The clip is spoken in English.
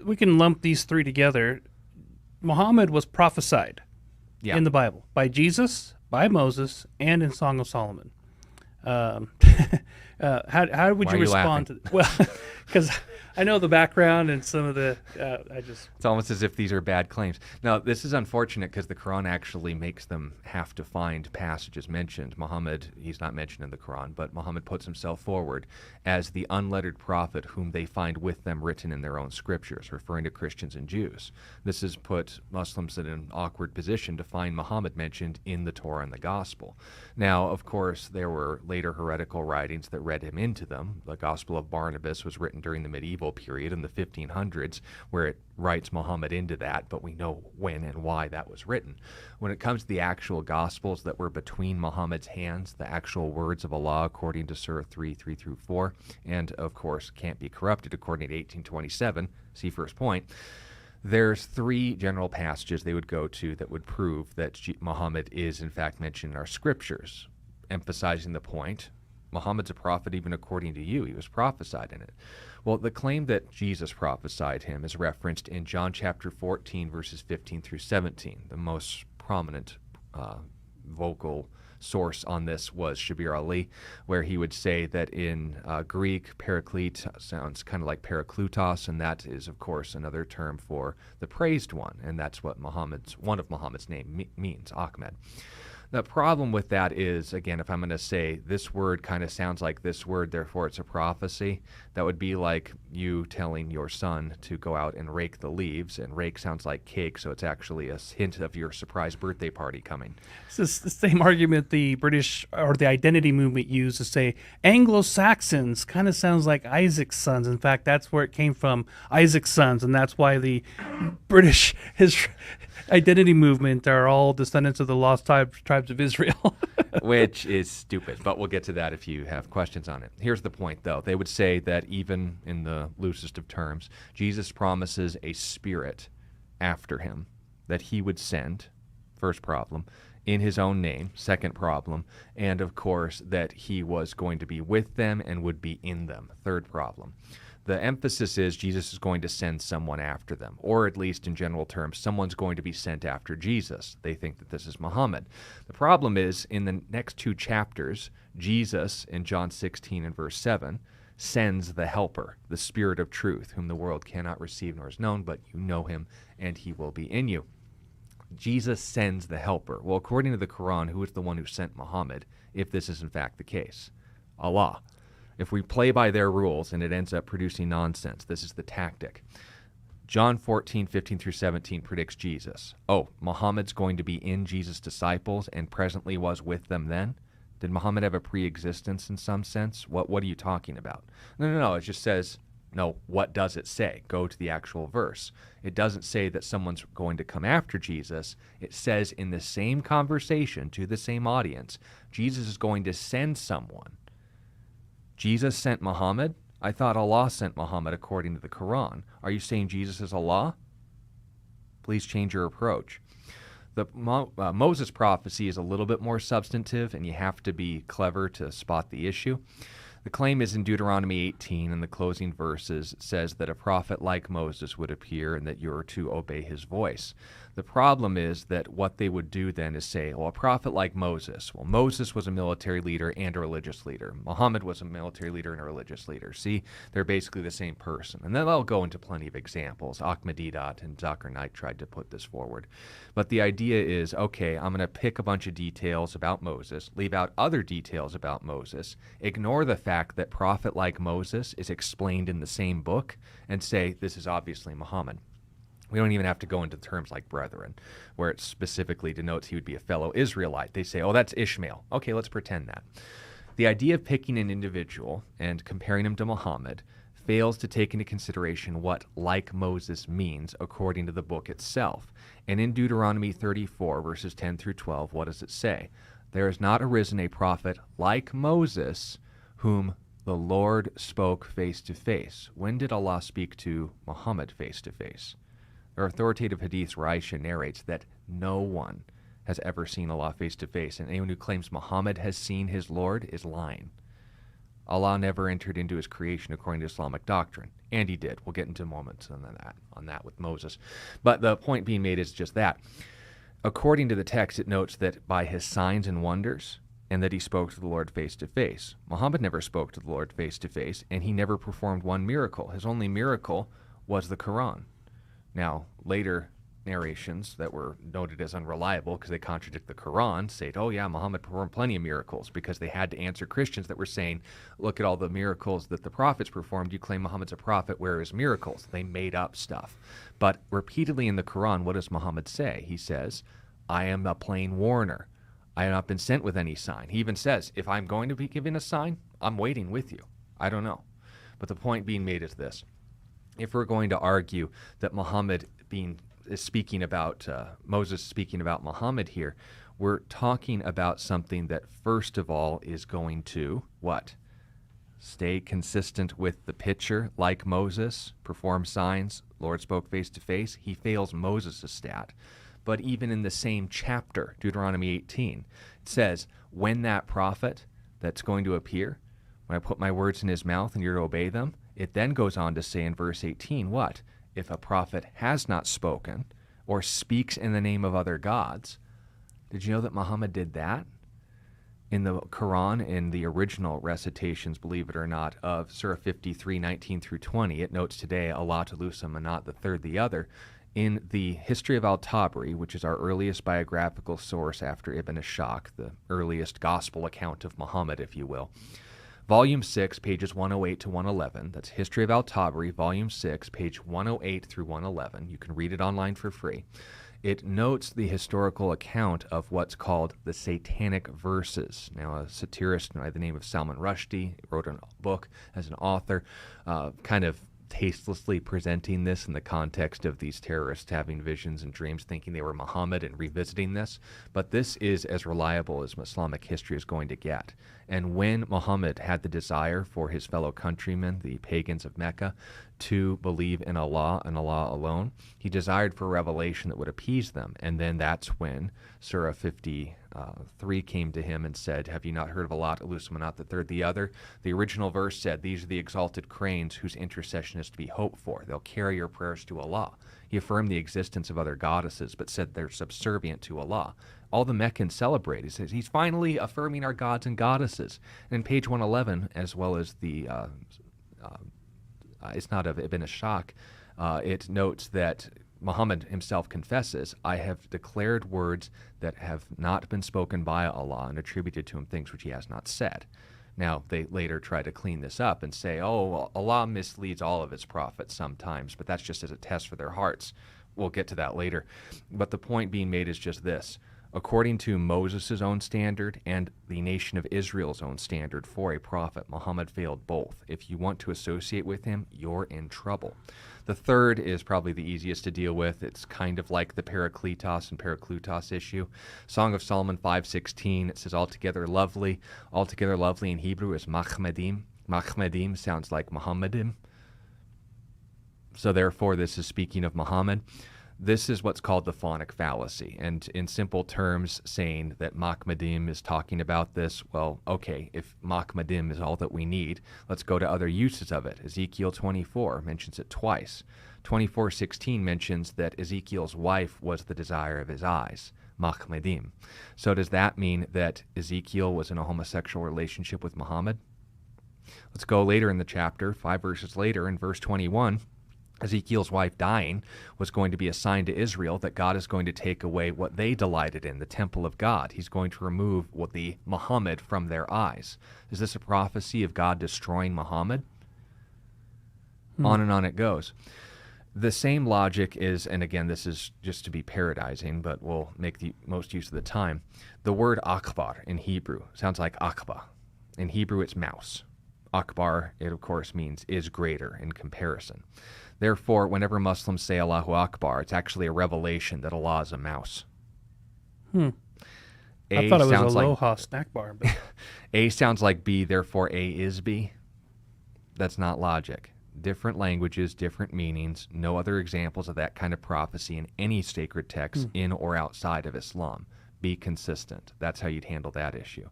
we can lump these three together. Muhammad was prophesied Yeah. in the Bible by Jesus, by Moses, and in Song of Solomon. Um, how would Why you are you respond laughing? to? Well, because I know the background and some of the. It's almost as if these are bad claims. Now, this is unfortunate because the Quran actually makes them have to find passages mentioned. Muhammad, he's not mentioned in the Quran, but Muhammad puts himself forward as the unlettered prophet whom they find with them written in their own scriptures, referring to Christians and Jews. This has put Muslims in an awkward position to find Muhammad mentioned in the Torah and the Gospel. Now, of course, there were later heretical writings that read him into them. The Gospel of Barnabas was written during the medieval period in the 1500s, where it writes Muhammad into that, but we know when and why that was written. When it comes to the actual Gospels that were between Muhammad's hands, the actual words of Allah according to Surah 3:3-4, and of course can't be corrupted according to 1827, see first point, there's three general passages they would go to that would prove that Muhammad is in fact mentioned in our scriptures, emphasizing the point, Muhammad's a prophet even according to you. He was prophesied in it. Well, the claim that Jesus prophesied him is referenced in John chapter 14, verses 15-17. The most prominent vocal source on this was Shabir Ali, where he would say that in Greek, paraclete sounds kind of like paraklutos, and that is, of course, another term for the praised one, and that's what one of Muhammad's name means, Ahmed. The problem with that is, again, if I'm going to say this word kind of sounds like this word, therefore it's a prophecy, that would be like you telling your son to go out and rake the leaves, and rake sounds like cake, so it's actually a hint of your surprise birthday party coming. It's the same argument the British or the identity movement used to say Anglo-Saxons kind of sounds like Isaac's sons. In fact, that's where it came from, Isaac's sons, and that's why the British identity movement are all descendants of the lost tribes of Israel. Which is stupid, but we'll get to that if you have questions on it. Here's the point, though. They would say that even in the loosest of terms, Jesus promises a spirit after him that he would send, first problem, in his own name, second problem, and of course that he was going to be with them and would be in them, third problem. The emphasis is Jesus is going to send someone after them, or at least in general terms, someone's going to be sent after Jesus. They think that this is Muhammad. The problem is, in the next two chapters, Jesus, in John 16 and verse 7, sends the Helper, the Spirit of truth, whom the world cannot receive nor is known, but you know him, and he will be in you. Jesus sends the Helper. Well, according to the Quran, who is the one who sent Muhammad, if this is in fact the case? Allah. If we play by their rules and it ends up producing nonsense, this is the tactic. John 14:15-17 predicts Jesus. Oh, Muhammad's going to be in Jesus' disciples and presently was with them then? Did Muhammad have a pre-existence in some sense? What are you talking about? No. It just says, no, what does it say? Go to the actual verse. It doesn't say that someone's going to come after Jesus. It says in the same conversation to the same audience, Jesus is going to send someone. Jesus sent Muhammad? I thought Allah sent Muhammad according to the Quran. Are you saying Jesus is Allah? Please change your approach. The Moses prophecy is a little bit more substantive, and you have to be clever to spot the issue. The claim is in Deuteronomy 18, in the closing verses, it says that a prophet like Moses would appear and that you're to obey his voice. The problem is that what they would do then is say, well, a prophet like Moses. Well, Moses was a military leader and a religious leader. Muhammad was a military leader and a religious leader. See, they're basically the same person. And then I'll go into plenty of examples. Ahmadiyya and Zakir Naik tried to put this forward. But the idea is, okay, I'm going to pick a bunch of details about Moses, leave out other details about Moses, ignore the fact that prophet like Moses is explained in the same book, and say this is obviously Muhammad. We don't even have to go into terms like brethren, where it specifically denotes he would be a fellow Israelite. They say, oh, that's Ishmael. Okay, let's pretend that. The idea of picking an individual and comparing him to Muhammad fails to take into consideration what like Moses means according to the book itself. And in Deuteronomy 34, verses 10-12, what does it say? There has not arisen a prophet like Moses whom the Lord spoke face to face. When did Allah speak to Muhammad face to face? There are authoritative hadiths where Aisha narrates that no one has ever seen Allah face to face, and anyone who claims Muhammad has seen his Lord is lying. Allah never entered into his creation according to Islamic doctrine. And he did. We'll get into moments on that with Moses. But the point being made is just that. According to the text, it notes that by his signs and wonders, and that he spoke to the Lord face to face. Muhammad never spoke to the Lord face to face, and he never performed one miracle. His only miracle was the Quran. Now, later narrations that were noted as unreliable because they contradict the Quran say, oh yeah, Muhammad performed plenty of miracles, because they had to answer Christians that were saying, look at all the miracles that the prophets performed. You claim Muhammad's a prophet. Where are his miracles? They made up stuff. But repeatedly in the Quran, what does Muhammad say? He says, I am a plain warner. I have not been sent with any sign. He even says, if I'm going to be given a sign, I'm waiting with you. I don't know. But the point being made is this. If we're going to argue that Muhammad is speaking about, Moses speaking about Muhammad here, we're talking about something that first of all is going to, what? Stay consistent with the picture, like Moses, perform signs, Lord spoke face to face. He fails Moses' stat. But even in the same chapter, Deuteronomy 18, it says, when that prophet that's going to appear, when I put my words in his mouth and you're to obey them, it then goes on to say in verse 18, what? If a prophet has not spoken or speaks in the name of other gods. Did you know that Muhammad did that? In the Quran, in the original recitations, believe it or not, of Surah 53, 19 through 20, it notes today, Allah to loose him and not the third the other. In the History of Al-Tabari, which is our earliest biographical source after Ibn Ishaq, the earliest gospel account of Muhammad, if you will, Volume 6, pages 108 to 111. That's History of Al-Tabari, Volume 6, page 108 through 111. You can read it online for free. It notes the historical account of what's called the Satanic Verses. Now, a satirist by the name of Salman Rushdie wrote a book as an author, kind of tastelessly presenting this in the context of these terrorists having visions and dreams, thinking they were Muhammad and revisiting this. But this is as reliable as Islamic history is going to get. And when Muhammad had the desire for his fellow countrymen, the pagans of Mecca, to believe in Allah and Allah alone, he desired for revelation that would appease them. And then that's when Surah 53 came to him and said, have you not heard of Allah, Elusum, and not the third the other? The original verse said, these are the exalted cranes whose intercession is to be hoped for. They'll carry your prayers to Allah. He affirmed the existence of other goddesses, but said they're subservient to Allah. All the Meccans celebrate. He says, he's finally affirming our gods and goddesses. And in page 111, as well as the Isnad of Ibn Ishaq, it notes that Muhammad himself confesses, I have declared words that have not been spoken by Allah and attributed to him things which he has not said. Now, they later try to clean this up and say, oh, Allah misleads all of his prophets sometimes, but that's just as a test for their hearts. We'll get to that later. But the point being made is just this. According to Moses' own standard and the nation of Israel's own standard for a prophet, Muhammad failed both. If you want to associate with him, you're in trouble. The third is probably the easiest to deal with. It's kind of like the Parakletos and Paraklutos issue. Song of Solomon 5:16, it says, altogether lovely. Altogether lovely in Hebrew is Machmedim. Machmedim sounds like Muhammadim. So therefore, this is speaking of Muhammad. This is what's called the phonic fallacy. And in simple terms, saying that Machmedim is talking about this, well, okay, if Machmedim is all that we need, let's go to other uses of it. Ezekiel 24 mentions it twice. 24:16 mentions that Ezekiel's wife was the desire of his eyes, Machmedim. So does that mean that Ezekiel was in a homosexual relationship with Muhammad? Let's go later in the chapter, 5 verses later, in verse 21. Ezekiel's wife dying was going to be a sign to Israel that God is going to take away what they delighted in, the temple of God. He's going to remove the Muhammad from their eyes. Is this a prophecy of God destroying Muhammad? On and on it goes. The same logic is, and again, this is just to be parodizing, but we'll make the most use of the time. The word akbar in Hebrew sounds like akba. In Hebrew, it's mouse. Akbar, it of course means is greater in comparison. Therefore, whenever Muslims say Allahu Akbar, it's actually a revelation that Allah is a mouse. I thought it was Aloha snack bar. But A sounds like B, therefore A is B. That's not logic. Different languages, different meanings, no other examples of that kind of prophecy in any sacred text in or outside of Islam. Be consistent. That's how you'd handle that issue.